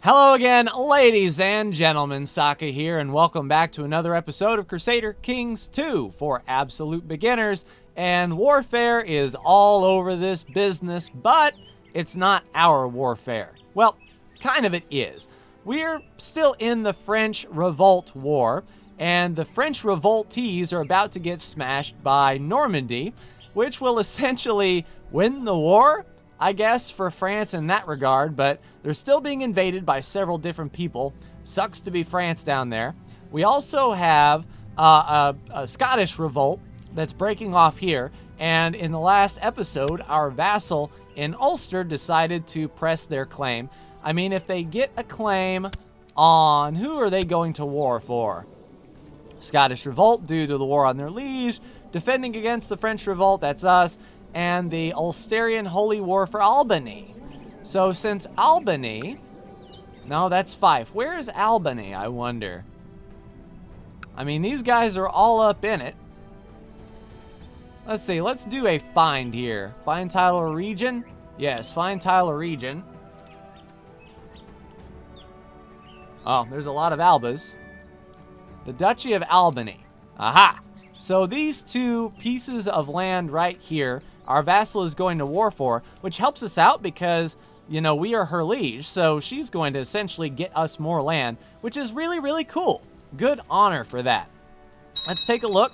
Hello again, ladies and gentlemen, Saka here, and welcome back to another episode of Crusader Kings 2 for absolute beginners. And warfare is all over this business, but it's not our warfare. Well, kind of it is. We're still in the French Revolt War, and the French revoltees are about to get smashed by Normandy, which will essentially win the war, I guess, for France in that regard, but they're still being invaded by several different people. Sucks to be France down there. We also have a Scottish revolt that's breaking off here, and in the last episode, our vassal in Ulster decided to press their claim. I mean, if they get a claim on who are they going to war for? Scottish revolt due to the war on their liege, defending against the French revolt, that's us, and the Ulsterian Holy War for Albany. So since Albany, no, that's Fife. Where is Albany, I wonder? I mean, these guys are all up in it. Let's see, let's do a find here. Find tile or region? Yes, find tile or region. Oh, there's a lot of Albas. The Duchy of Albany. Aha! So these two pieces of land right here, our vassal is going to war for, which helps us out because, you know, we are her liege, so she's going to essentially get us more land, which is really, really cool. Good honor for that. Let's take a look.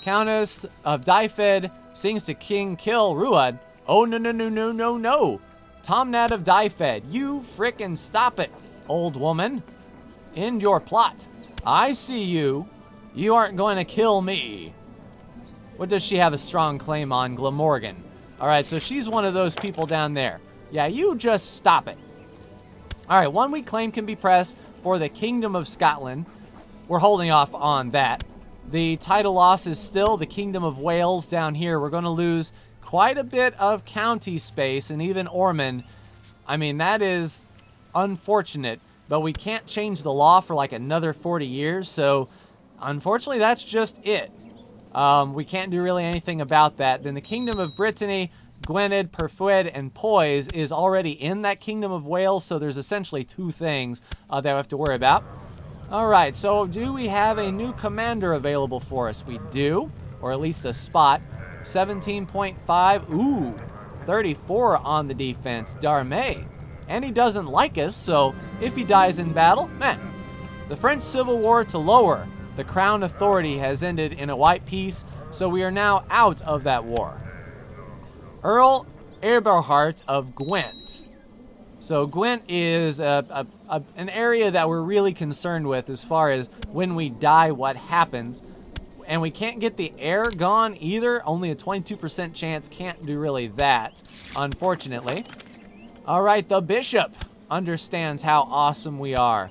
Countess of Dyfed sings to King Kill Ruad. Oh, no, no, no, no, no, no. Tomnat of Dyfed, you frickin' stop it, old woman. End your plot. I see you. You aren't going to kill me. What does she have a strong claim on? Glamorgan. All right, so she's one of those people down there. Yeah, you just stop it. All right, 1 week claim can be pressed for the Kingdom of Scotland. We're holding off on that. The title loss is still the Kingdom of Wales down here. We're going to lose quite a bit of county space, and even Ormond. I mean, that is unfortunate, but we can't change the law for like another 40 years, so unfortunately that's just it. We can't do really anything about that. Then the Kingdom of Brittany, Gwynedd, Perfwyd, and Poise is already in that Kingdom of Wales, so there's essentially 2 things that we have to worry about. All right, so do we have a new commander available for us? We do, or at least a spot. 17.5, ooh, 34 on the defense, Darmay. And he doesn't like us, so if he dies in battle, the French Civil War to lower. The Crown authority has ended in a white peace, so we are now out of that war. Earl Eberhard of Gwent. So Gwent is an area that we're really concerned with as far as when we die, what happens. And we can't get the heir gone either. Only a 22% chance. Can't do really that, unfortunately. All right, the bishop understands how awesome we are.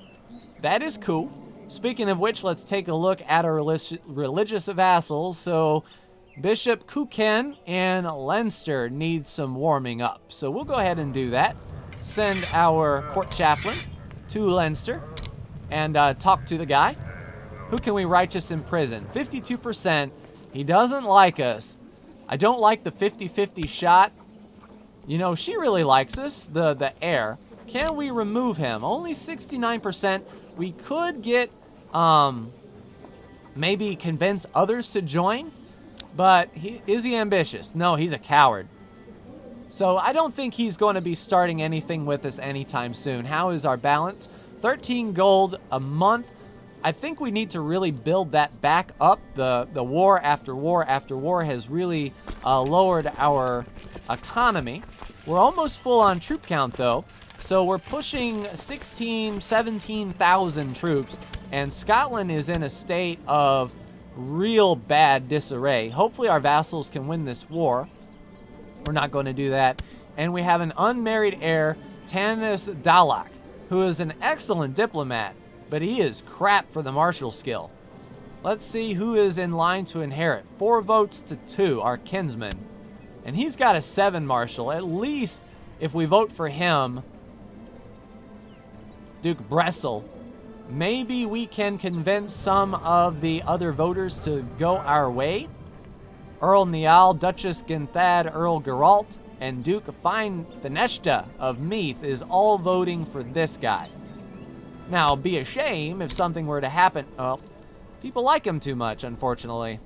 That is cool. Speaking of which, let's take a look at our religious vassals. So Bishop Kuchen in Leinster needs some warming up. So we'll go ahead and do that. Send our court chaplain to Leinster and talk to the guy. Who can we righteous imprison? 52%. He doesn't like us. I don't like the 50-50 shot. You know, she really likes us, the heir. Can we remove him? Only 69%. We could get, maybe convince others to join, but is he ambitious? No, he's a coward. So I don't think he's going to be starting anything with us anytime soon. How is our balance? 13 gold a month. I think we need to really build that back up. The war after war after war has really lowered our economy. We're almost full on troop count, though. So we're pushing 17,000 troops, and Scotland is in a state of real bad disarray. Hopefully our vassals can win this war. We're not going to do that. And we have an unmarried heir, Tanis Dalak, who is an excellent diplomat, but he is crap for the martial skill. Let's see who is in line to inherit. 4 votes to 2, our kinsman. And he's got a 7 martial. At least if we vote for him, Duke Bressel, maybe we can convince some of the other voters to go our way. Earl Niall, Duchess Ginthad, Earl Geralt, and Duke Fine Thaneshta of Meath is all voting for this guy. Now, it'd be a shame if something were to happen. Well, people like him too much, unfortunately.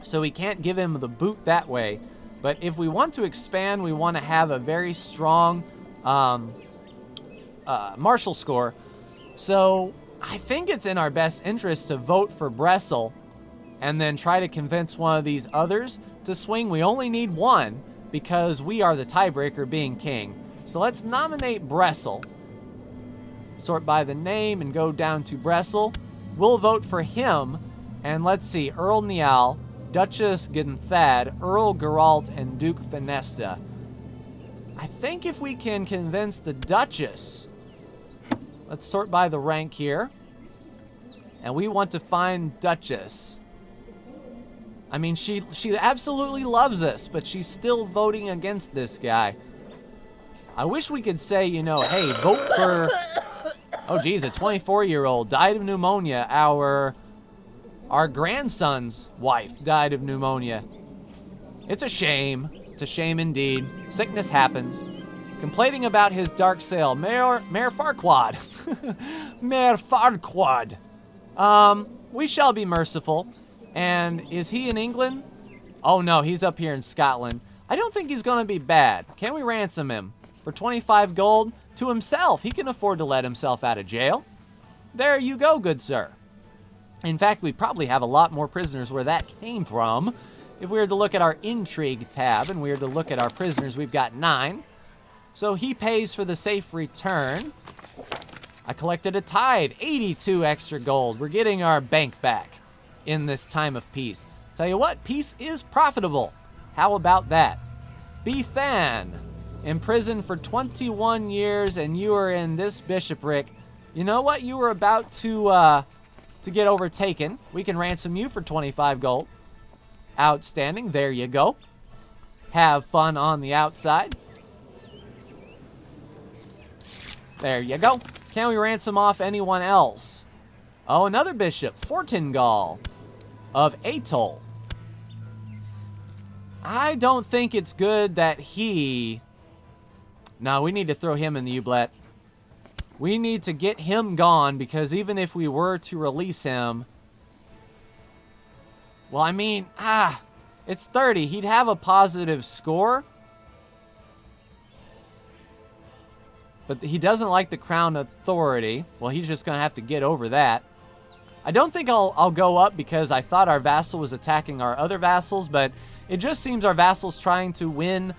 So we can't give him the boot that way. But if we want to expand, we want to have a very strong martial score. So I think it's in our best interest to vote for Bressel and then try to convince one of these others to swing. We only need one because we are the tiebreaker, being king. So let's nominate Bressel. Sort by the name and go down to Bressel. We'll vote for him. And let's see, Earl Niall, Duchess Ginthad, Earl Geralt, and Duke Finesta. I think if we can convince the Duchess, let's sort by the rank here. And we want to find Duchess. I mean, she absolutely loves us, but she's still voting against this guy. I wish we could say, you know, hey, vote for... Oh, geez, a 24-year-old died of pneumonia. Our grandson's wife died of pneumonia. It's a shame. It's a shame indeed. Sickness happens. Complaining about his dark sail. Mayor Farquaad. Mayor Farquaad. We shall be merciful. And is he in England? Oh, no, he's up here in Scotland. I don't think he's going to be bad. Can we ransom him? For 25 gold to himself. He can afford to let himself out of jail. There you go, good sir. In fact, we probably have a lot more prisoners where that came from. If we were to look at our intrigue tab and we were to look at our prisoners, we've got 9. So he pays for the safe return. I collected a tithe, 82 extra gold. We're getting our bank back in this time of peace. Tell you what, peace is profitable. How about that? Bethan, imprisoned for 21 years, and you are in this bishopric. You know what? You were about to get overtaken. We can ransom you for 25 gold. Outstanding. There you go. Have fun on the outside. There you go. Can we ransom off anyone else? Oh, another bishop, Fortingall of Atoll. I don't think it's good that he... No, we need to throw him in the oublet. We need to get him gone, because even if we were to release him... Well, I mean, it's 30. He'd have a positive score. But he doesn't like the crown authority. Well, he's just going to have to get over that. I don't think I'll go up because I thought our vassal was attacking our other vassals, but it just seems our vassal's trying to win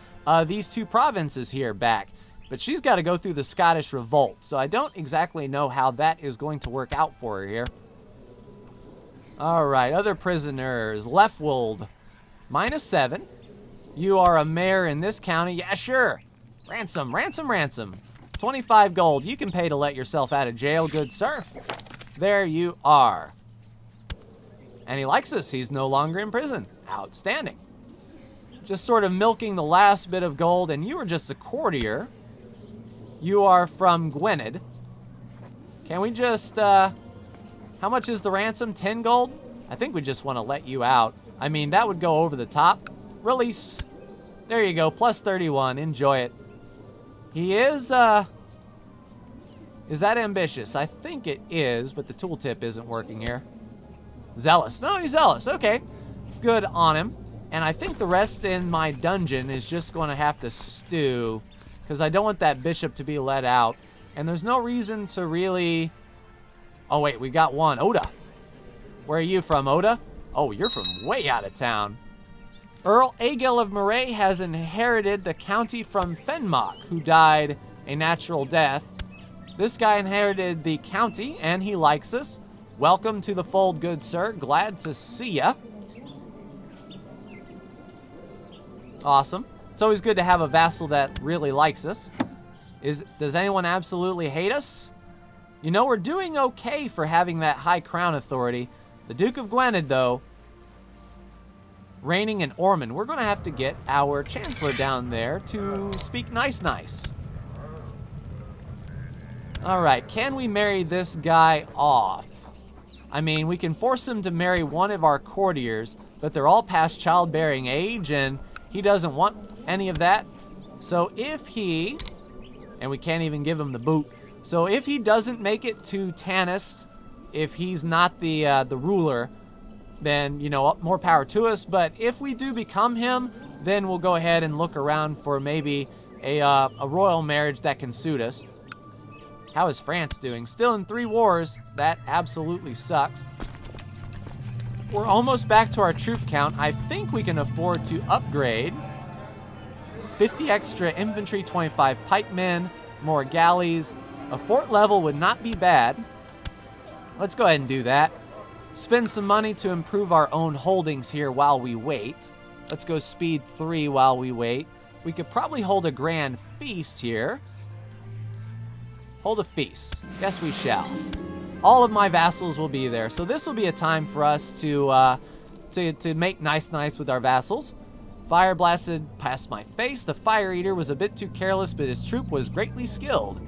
these 2 provinces here back. But she's got to go through the Scottish Revolt, so I don't exactly know how that is going to work out for her here. All right, other prisoners. Leftwold, -7. You are a mayor in this county. Yeah, sure. Ransom, ransom, ransom. 25 gold. You can pay to let yourself out of jail, good sir. There you are. And he likes us. He's no longer in prison. Outstanding. Just sort of milking the last bit of gold, and you are just a courtier. You are from Gwynedd. Can we just, how much is the ransom? 10 gold? I think we just want to let you out. I mean, that would go over the top. Release. There you go, plus 31. Enjoy it. He is that ambitious? I think it is, but the tooltip isn't working here. Zealous. No, he's zealous. Okay. Good on him. And I think the rest in my dungeon is just going to have to stew, because I don't want that bishop to be let out. And there's no reason to really... Oh, wait, we got one. Oda. Where are you from, Oda? Oh, you're from way out of town. Earl Aegil of Moray has inherited the county from Fenmock, who died a natural death. This guy inherited the county, and he likes us. Welcome to the fold, good sir. Glad to see ya. Awesome. It's always good to have a vassal that really likes us. Does anyone absolutely hate us? You know, we're doing okay for having that high crown authority. The Duke of Gwynedd, though, reigning in Ormond. We're going to have to get our Chancellor down there to speak nice. All right, can we marry this guy off? I mean, we can force him to marry one of our courtiers, but they're all past childbearing age, and he doesn't want any of that. So if he, and we can't even give him the boot, So if he doesn't make it to Tanis, if he's not the ruler, then, you know, more power to us. But if we do become him, then we'll go ahead and look around for maybe a royal marriage that can suit us. How is France doing? Still in 3 wars. That absolutely sucks. We're almost back to our troop count. I think we can afford to upgrade. 50 extra infantry, 25 pikemen, more galleys. A fort level would not be bad. Let's go ahead and do that. Spend some money to improve our own holdings here while we wait. Let's go speed 3 while we wait. We could probably hold a grand feast here. Hold a feast. Yes, we shall. All of my vassals will be there. So this will be a time for us to make nice with our vassals. Fire blasted past my face. The fire eater was a bit too careless, but his troop was greatly skilled.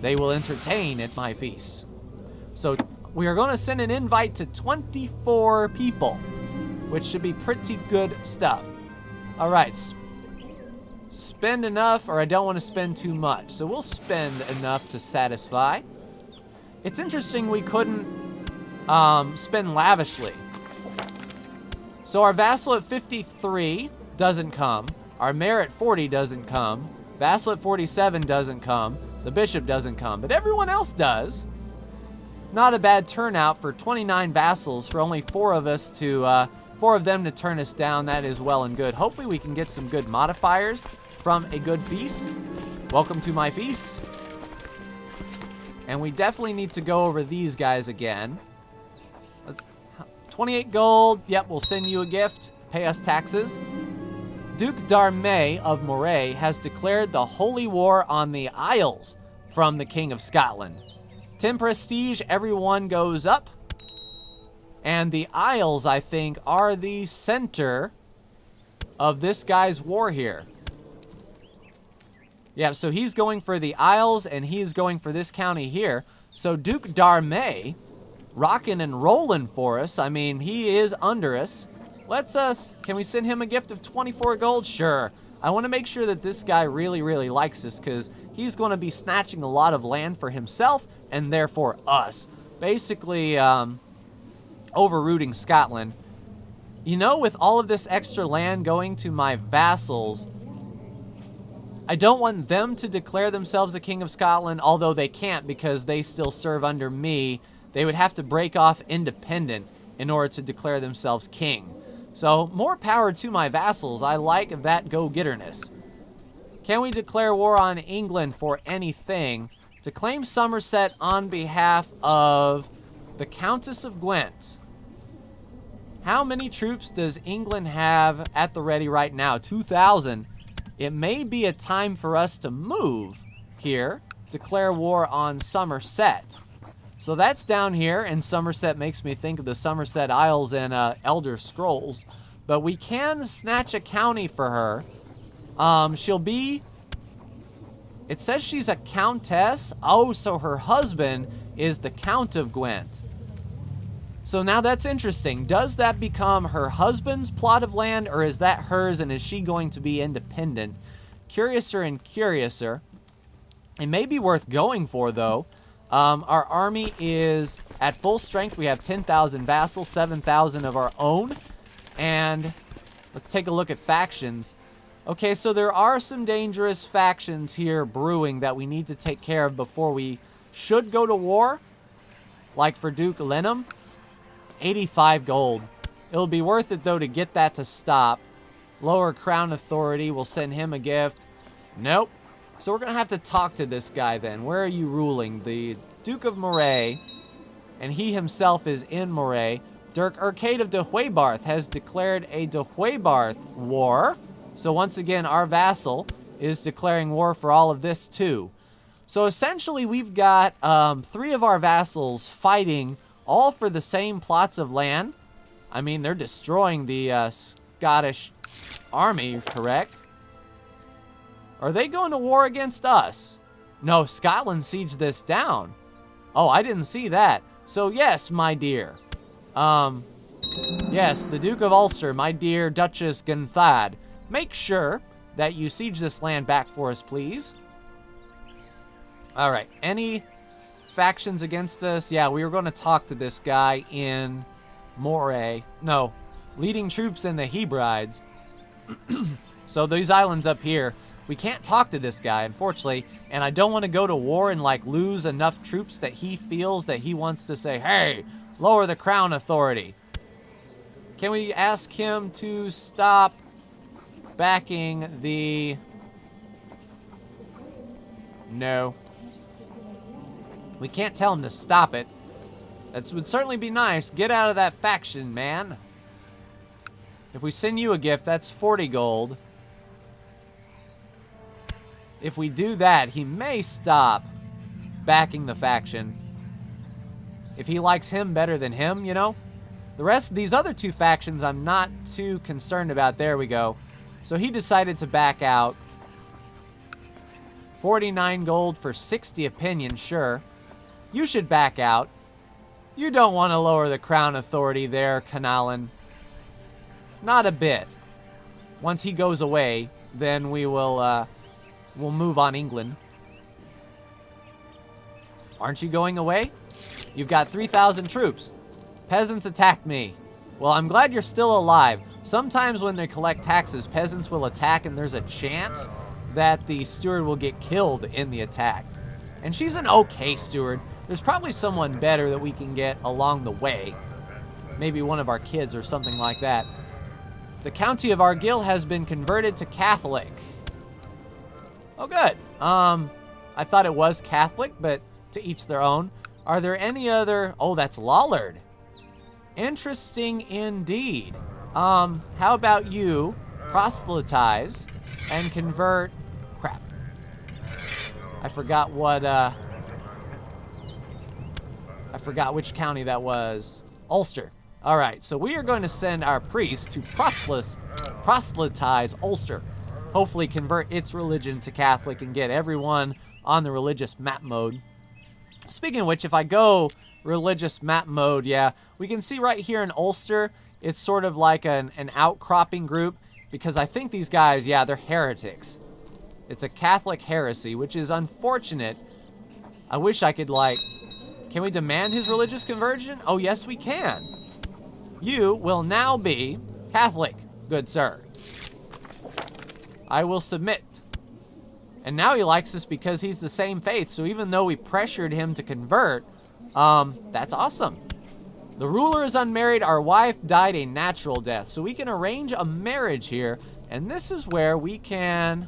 They will entertain at my feast. So we are going to send an invite to 24 people, which should be pretty good stuff. All right. Spend enough, or I don't want to spend too much. So we'll spend enough to satisfy. It's interesting we couldn't spend lavishly. So our vassal at 53 doesn't come. Our mayor at 40 doesn't come. Vassal at 47 doesn't come. The bishop doesn't come, but everyone else does. Not a bad turnout for 29 vassals for only 4 of them to turn us down. That is well and good. Hopefully we can get some good modifiers from a good feast. Welcome to my feast. And we definitely need to go over these guys again. 28 gold. Yep, we'll send you a gift. Pay us taxes. Duke d'Armay of Moray has declared the holy war on the Isles from the King of Scotland. 10 prestige, everyone goes up. And the Isles, I think, are the center of this guy's war here. Yeah, so he's going for the Isles, and he's going for this county here. So Duke d'Armay, rocking and rolling for us. I mean, he is under us. Can we send him a gift of 24 gold? Sure. I want to make sure that this guy really likes us, because he's going to be snatching a lot of land for himself, and therefore us. Basically, overrooting Scotland. You know, with all of this extra land going to my vassals, I don't want them to declare themselves the King of Scotland, although they can't because they still serve under me. They would have to break off independent in order to declare themselves king. So, more power to my vassals. I like that go-getterness. Can we declare war on England for anything? To claim Somerset on behalf of the Countess of Gwent. How many troops does England have at the ready right now? 2,000. It may be a time for us to move here. Declare war on Somerset. So that's down here, and Somerset makes me think of the Somerset Isles in Elder Scrolls. But we can snatch a county for her. She'll be... It says she's a countess. Oh, so her husband is the Count of Gwent. So now that's interesting. Does that become her husband's plot of land, or is that hers, and is she going to be independent? Curiouser and curiouser. It may be worth going for, though. Our army is at full strength. We have 10,000 vassals, 7,000 of our own. And let's take a look at factions. Okay, so there are some dangerous factions here brewing that we need to take care of before we should go to war. Like for Duke Lenham, 85 gold. It'll be worth it, though, to get that to stop. Lower Crown Authority, we'll send him a gift. Nope. So we're going to have to talk to this guy then. Where are you ruling? The Duke of Moray, and he himself is in Moray. Dirk Arcade of de Huaybarth has declared a de Huaybarth war. So once again, our vassal is declaring war for all of this too. So essentially, we've got 3 of our vassals fighting all for the same plots of land. I mean, they're destroying the Scottish army, correct? Are they going to war against us? No, Scotland sieged this down. Oh, I didn't see that. So yes, my dear. Yes, the Duke of Ulster, my dear Duchess Gunthad. Make sure that you siege this land back for us, please. All right, any factions against us. Yeah, we were going to talk to this guy in Moray. No, leading troops in the Hebrides. So these islands up here, we can't talk to this guy, unfortunately, and I don't want to go to war and like lose enough troops that he feels that he wants to say, hey, lower the crown authority. Can we ask him to stop backing the... No. We can't tell him to stop it. That would certainly be nice. Get out of that faction, man. If we send you a gift, that's 40 gold. If we do that, he may stop backing the faction. If he likes him better than him, you know? The rest of these other two factions, I'm not too concerned about. There we go. So he decided to back out. 49 gold for 60 opinion, sure. You should back out. You don't want to lower the crown authority there, Canalan. Not a bit. Once he goes away, then we will, we'll move on England. Aren't you going away? You've got 3,000 troops. Peasants attacked me. Well, I'm glad you're still alive. Sometimes when they collect taxes, peasants will attack and there's a chance that the steward will get killed in the attack. And she's an okay steward. There's probably someone better that we can get along the way. Maybe one of our kids or something like that. The county of Argyll has been converted to Catholic. Oh, good. I thought it was Catholic, but to each their own. Are there any other... Oh, that's Lollard. Interesting indeed. How about you proselytize and convert... Crap. I forgot what, I forgot which county that was. Ulster. All right, so we are going to send our priest to proselytize Ulster. Hopefully convert its religion to Catholic and get everyone on the religious map mode. Speaking of which, if I go religious map mode, yeah, we can see right here in Ulster, it's sort of like an outcropping group, because I think these guys, yeah, they're heretics. It's a Catholic heresy, which is unfortunate. I wish I could, like... Can we demand his religious conversion? Oh, yes, we can. You will now be Catholic, good sir. I will submit. And now he likes us because he's the same faith, so even though we pressured him to convert, that's awesome. The ruler is unmarried. Our wife died a natural death, so we can arrange a marriage here, and this is where we can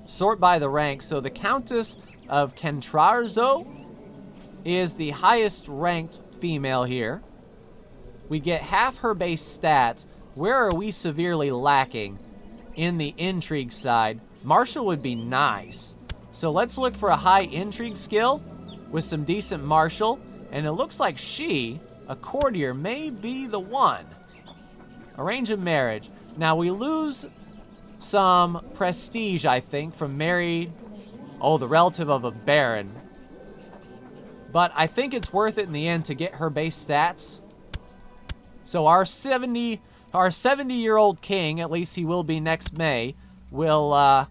sort by the rank. So the Countess of Kentrarzo is the highest ranked female here. We get half her base stats. Where are we severely lacking? In the intrigue side. Martial would be nice. So let's look for a high intrigue skill with some decent martial. And it looks like she, a courtier, may be the one. Arrange a marriage. Now we lose some prestige, I think, from married... Oh, the relative of a baron. But I think it's worth it in the end to get her base stats. So our 70-year-old king, at least he will be next May, will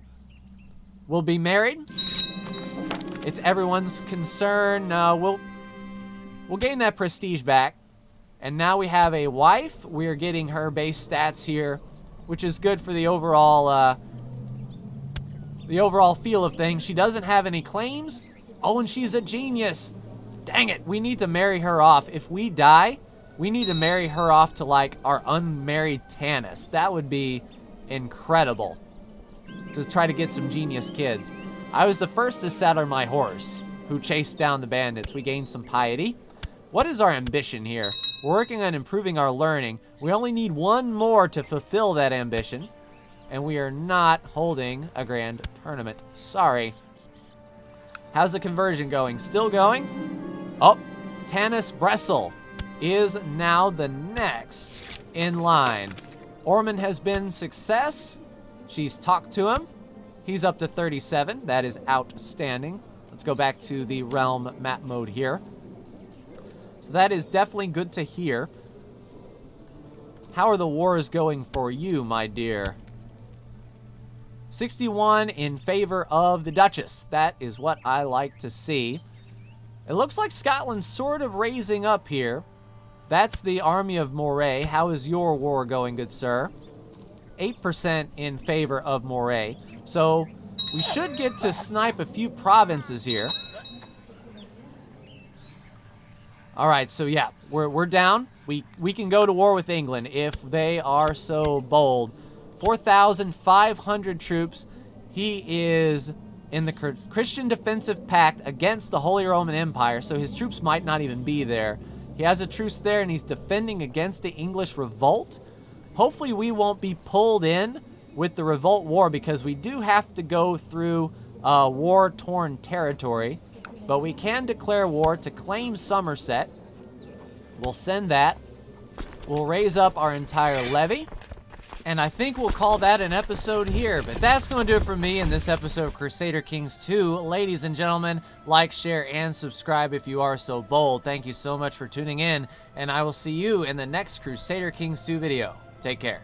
be married. It's everyone's concern. We'll gain that prestige back. And now we have a wife. We're getting her base stats here, which is good for the overall feel of things. She doesn't have any claims. Oh, and she's a genius. Dang it, we need to marry her off. If we die, we need to marry her off to, like, our unmarried Tanis. That would be incredible to try to get some genius kids. I was the first to saddle my horse, who chased down the bandits. We gained some piety. What is our ambition here? We're working on improving our learning. We only need one more to fulfill that ambition, and we are not holding a grand tournament. Sorry. How's the conversion going? Still going? Oh, Tanis Bressel is now the next in line. Ormond has been success. She's talked to him. He's up to 37. That is outstanding. Let's go back to the realm map mode here. So that is definitely good to hear. How are the wars going for you, my dear? 61 in favor of the Duchess. That is what I like to see. It looks like Scotland's sort of raising up here. That's the army of Moray. How is your war going, good sir? 8% in favor of Moray. So we should get to snipe a few provinces here. All right, so yeah, we're down. We can go to war with England if they are so bold. 4,500 troops. He is in the Christian Defensive Pact against the Holy Roman Empire, so his troops might not even be there. He has a truce there, and he's defending against the English revolt. Hopefully we won't be pulled in with the revolt war, because we do have to go through war-torn territory. But we can declare war to claim Somerset. We'll send that. We'll raise up our entire levy. And I think we'll call that an episode here. But that's going to do it for me in this episode of Crusader Kings 2. Ladies and gentlemen, like, share, and subscribe if you are so bold. Thank you so much for tuning in. And I will see you in the next Crusader Kings 2 video. Take care.